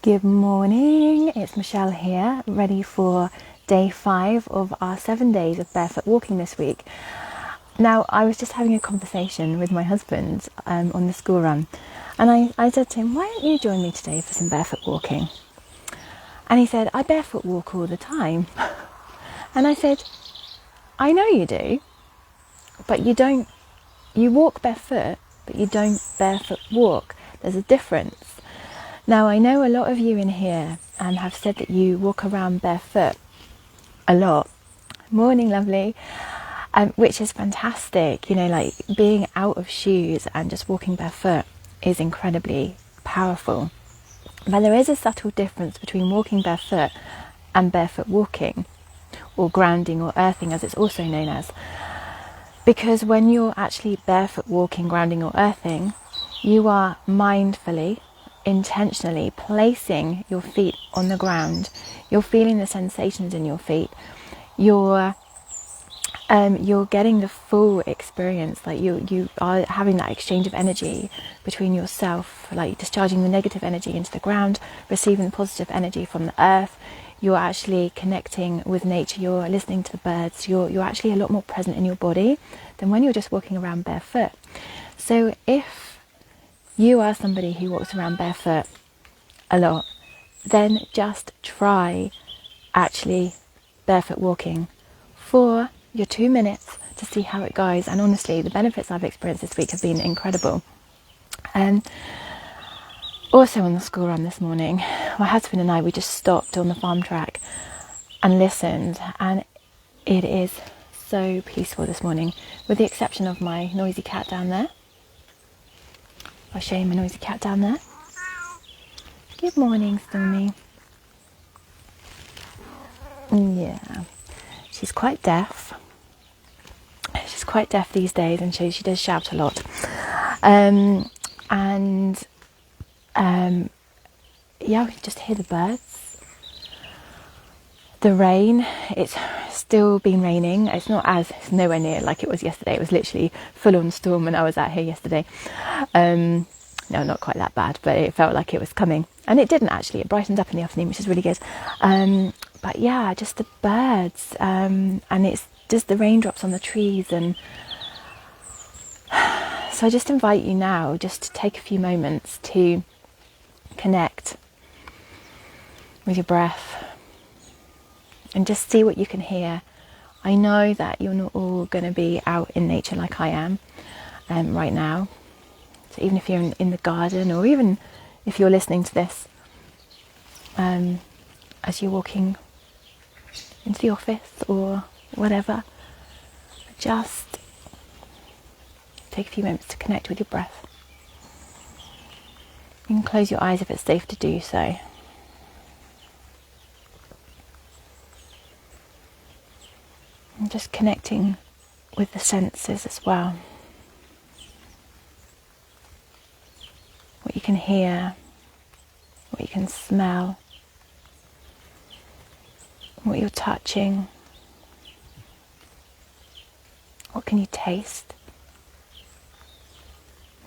Good morning, it's Michelle here, ready for day 5 of our 7 days of barefoot walking this week. Now, I was just having a conversation with my husband on the school run, and I said to him, why don't you join me today for some barefoot walking? And he said, I barefoot walk all the time. And I said, I know you do, but you walk barefoot, but you don't barefoot walk. There's a difference. Now, I know a lot of you in here have said that you walk around barefoot a lot. Morning, lovely. Which is fantastic. You know, like being out of shoes and just walking barefoot is incredibly powerful. But there is a subtle difference between walking barefoot and barefoot walking, or grounding or earthing as it's also known as. Because when you're actually barefoot walking, grounding or earthing, you are mindfully, intentionally placing your feet on the ground. You're feeling the sensations in your feet. You're getting the full experience. Like you are having that exchange of energy between yourself, like discharging the negative energy into the ground, receiving the positive energy from the earth. You're actually connecting with nature. You're listening to the birds. You're actually a lot more present in your body than when you're just walking around barefoot. So if you are somebody who walks around barefoot a lot, then just try actually barefoot walking for your 2 minutes to see how it goes. And honestly, the benefits I've experienced this week have been incredible. Also on the school run this morning, my husband and I, we just stopped on the farm track and listened, and it is so peaceful this morning, with the exception of my noisy cat down there. I'll show you my noisy cat down there. Good morning, Stormy. Yeah, she's quite deaf. She's quite deaf these days, and she does shout a lot. Yeah, we can just hear the birds. The rain, it's still been raining. It's nowhere near like it was yesterday. It was literally full on storm when I was out here yesterday. No, not quite that bad, but it felt like it was coming. And it didn't actually. It brightened up in the afternoon, which is really good. But yeah, just the birds. And it's just the raindrops on the trees. And so I just invite you now just to take a few moments to connect with your breath and just see what you can hear. I know that you're not all going to be out in nature like I am right now. So even if you're in the garden, or even if you're listening to this as you're walking into the office or whatever, just take a few moments to connect with your breath. You can close your eyes if it's safe to do so. And just connecting with the senses as well. What you can hear, what you can smell, what you're touching, what can you taste.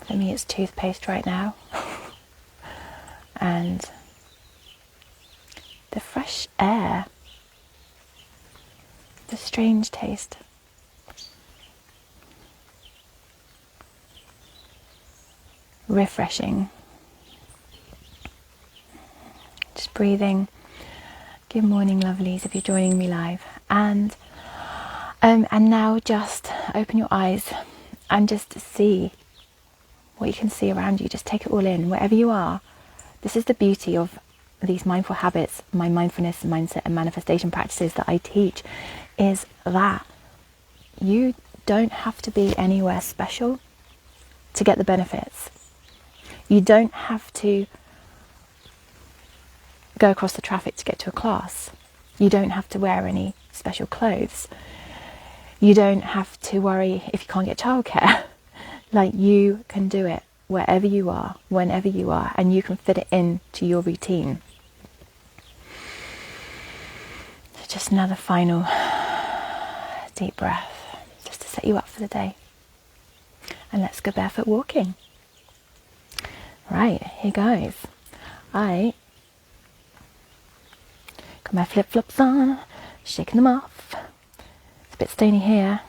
For me, it's toothpaste right now. And the fresh air, the strange taste. Refreshing. Just breathing. Good morning, lovelies, if you're joining me live. And now just open your eyes and just see what you can see around you. Just take it all in, wherever you are. This is the beauty of these mindful habits, my mindfulness, mindset and manifestation practices that I teach, is that you don't have to be anywhere special to get the benefits. You don't have to go across the traffic to get to a class. You don't have to wear any special clothes. You don't have to worry if you can't get childcare. Like, you can do it wherever you are, whenever you are, and you can fit it into your routine. So just another final deep breath, just to set you up for the day. And let's go barefoot walking. Right, here goes. I Got my flip-flops on, shaking them off. It's a bit stony here.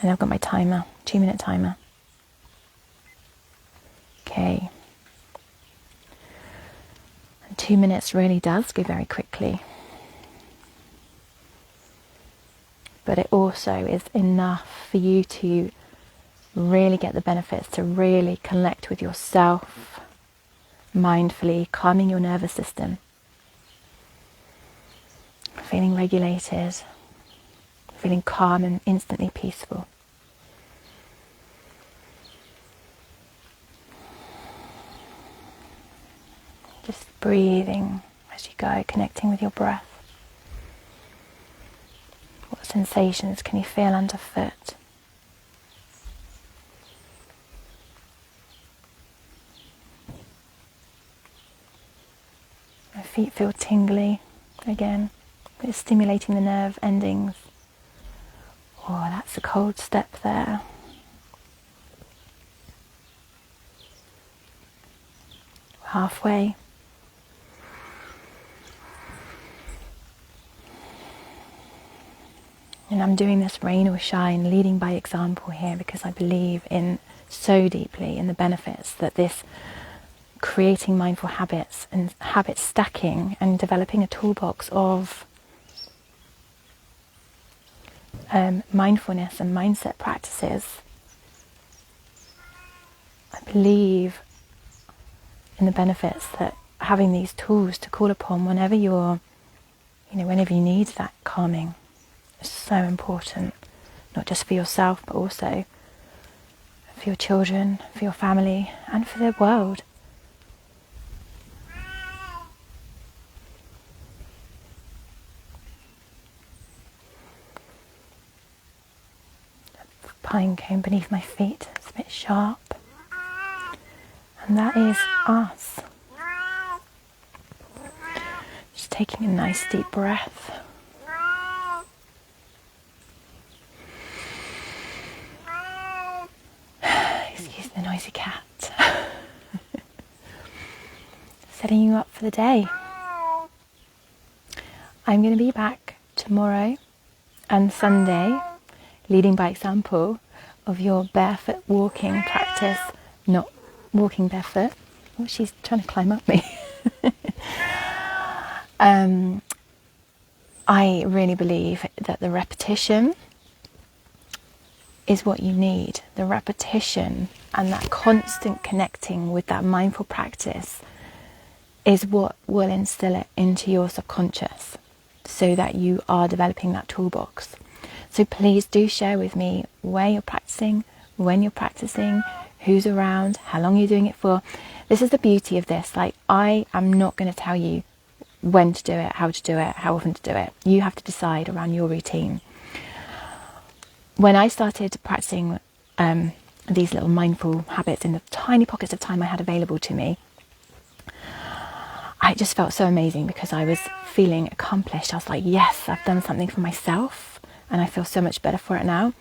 And I've got my timer, 2-minute timer. Okay. And 2 minutes really does go very quickly. But it also is enough for you to really get the benefits, to really connect with yourself mindfully, calming your nervous system, feeling regulated, feeling calm and instantly peaceful. Just breathing as you go, connecting with your breath. What sensations can you feel underfoot? My feet feel tingly again. It's stimulating the nerve endings. Oh, that's a cold step there. Halfway. And I'm doing this rain or shine, leading by example here, because I believe in so deeply in the benefits that this creating mindful habits and habit stacking and developing a toolbox of mindfulness and mindset practices. I believe in the benefits that having these tools to call upon whenever whenever you need that calming is so important, not just for yourself but also for your children, for your family and for the world. Pine cone beneath my feet, it's a bit sharp, and that is us. Just taking a nice deep breath. Excuse the noisy cat. Setting you up for the day. I'm going to be back tomorrow and Sunday, leading by example of your barefoot walking practice, not walking barefoot. Oh, she's trying to climb up me. I really believe that the repetition is what you need. The repetition and that constant connecting with that mindful practice is what will instill it into your subconscious so that you are developing that toolbox. So please do share with me where you're practicing, when you're practicing, who's around, how long you're doing it for. This is the beauty of this. Like, I am not going to tell you when to do it, how to do it, how often to do it. You have to decide around your routine. When I started practicing these little mindful habits in the tiny pockets of time I had available to me, I just felt so amazing because I was feeling accomplished. I was like, yes, I've done something for myself. And I feel so much better for it now.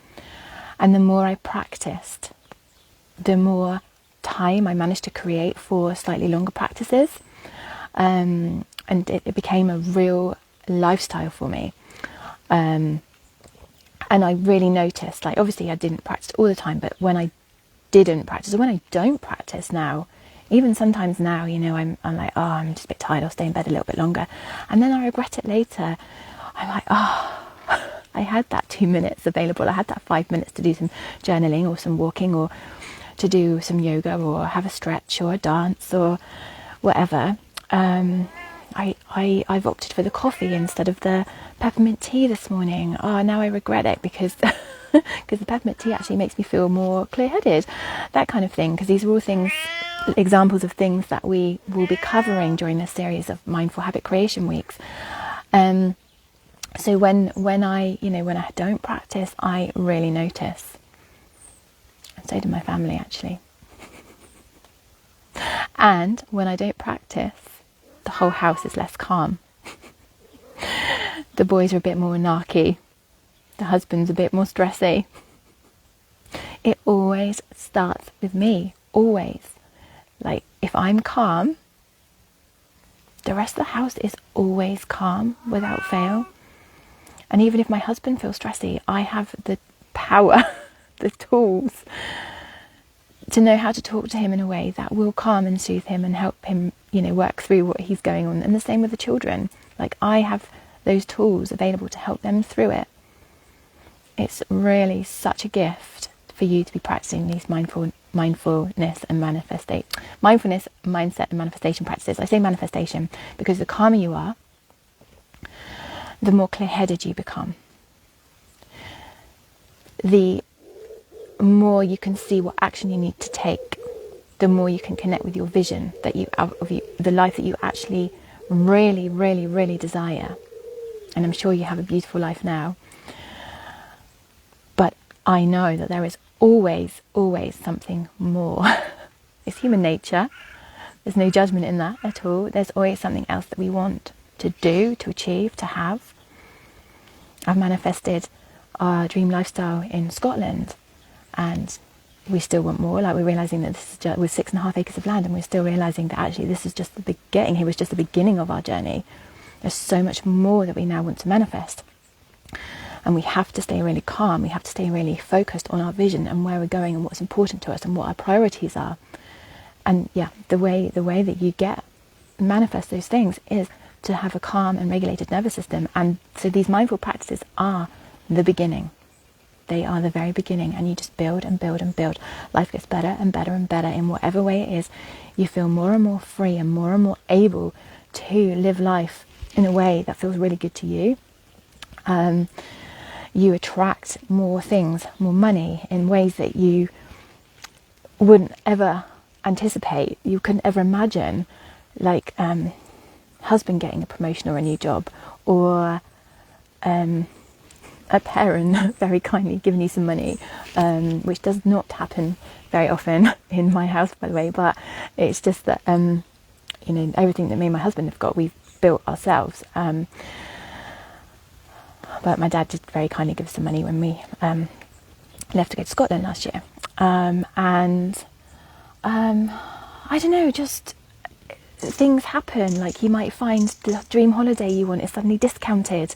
And the more I practiced, the more time I managed to create for slightly longer practices. And it became a real lifestyle for me. And I really noticed, like, obviously I didn't practice all the time, but when I didn't practice, or when I don't practice now, even sometimes now, I'm like, oh, I'm just a bit tired, I'll stay in bed a little bit longer. And then I regret it later. I'm like, oh, I had that 2 minutes available. I had that 5 minutes to do some journaling or some walking or to do some yoga or have a stretch or a dance or whatever. I've opted for the coffee instead of the peppermint tea this morning. Oh, now I regret it because because the peppermint tea actually makes me feel more clear-headed, that kind of thing. Because these are all things, examples of things that we will be covering during this series of mindful habit creation weeks. So when I don't practice, I really notice. And so do my family, actually. And when I don't practice, the whole house is less calm. The boys are a bit more narky. The husband's a bit more stressy. It always starts with me. Always. Like, if I'm calm, the rest of the house is always calm without fail. And even if my husband feels stressy, I have the power, the tools to know how to talk to him in a way that will calm and soothe him and help him, work through what he's going on. And the same with the children. Like, I have those tools available to help them through it. It's really such a gift for you to be practicing these mindfulness, mindset and manifestation practices. I say manifestation because the calmer you are, the more clear-headed you become. The more you can see what action you need to take, the more you can connect with your vision that the life that you actually really, really, really desire. And I'm sure you have a beautiful life now. But I know that there is always, always something more. It's human nature. There's no judgment in that at all. There's always something else that we want to do, to achieve, to have. I've manifested our dream lifestyle in Scotland, and we still want more. Like, we're realising that this is just, with 6.5 acres of land, and we're still realising that actually this is just the beginning. It was just the beginning of our journey. There's so much more that we now want to manifest. And we have to stay really calm. We have to stay really focused on our vision and where we're going and what's important to us and what our priorities are. And yeah, the way that you manifest those things is to have a calm and regulated nervous system. And so these mindful practices are the beginning. They are the very beginning, and you just build and build and build. Life gets better and better and better in whatever way it is. You feel more and more free and more able to live life in a way that feels really good to you. You attract more things, more money in ways that you wouldn't ever anticipate. You couldn't ever imagine, like husband getting a promotion or a new job, or a parent very kindly giving you some money, which does not happen very often in my house, by the way. But it's just that everything that me and my husband have got, we've built ourselves. But my dad did very kindly give us some money when we left to go to Scotland last year. I don't know, just things happen. Like, you might find the dream holiday you want is suddenly discounted,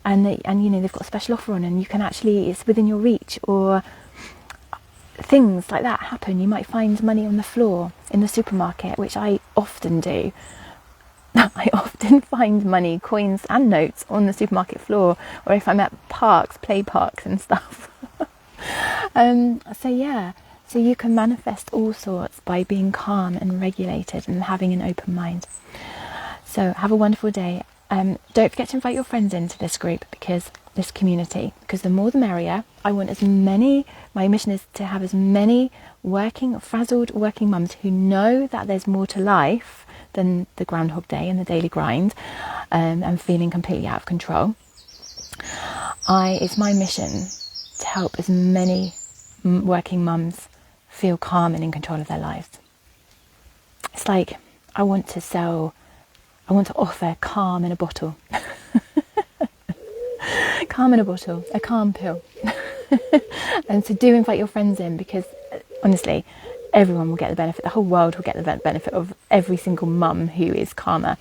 and they've got a special offer on, and you can actually, it's within your reach, or things like that happen. You might find money on the floor in the supermarket, which I often do. I often find money, coins and notes on the supermarket floor, or if I'm at parks, play parks and stuff. So you can manifest all sorts by being calm and regulated and having an open mind. So have a wonderful day. Don't forget to invite your friends into this group, this community, because the more the merrier. I want my mission is to have as many frazzled working mums who know that there's more to life than the Groundhog Day and the daily grind, and feeling completely out of control. It's my mission to help as many working mums feel calm and in control of their lives. It's like I want to offer calm in a bottle. Calm in a bottle, a calm pill. And so do invite your friends in, because honestly, everyone will get the benefit. The whole world will get the benefit of every single mum who is calmer.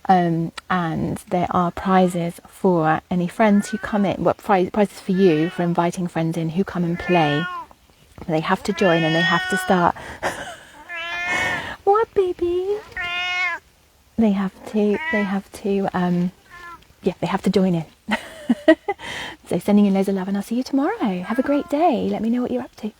And there are prizes for any friends who come in. Well, prizes for you for inviting friends in who come and play. They have to join, and they have to start. What, baby? They have to join in. So sending you loads of love, and I'll see you tomorrow. Have a great day. Let me know what you're up to.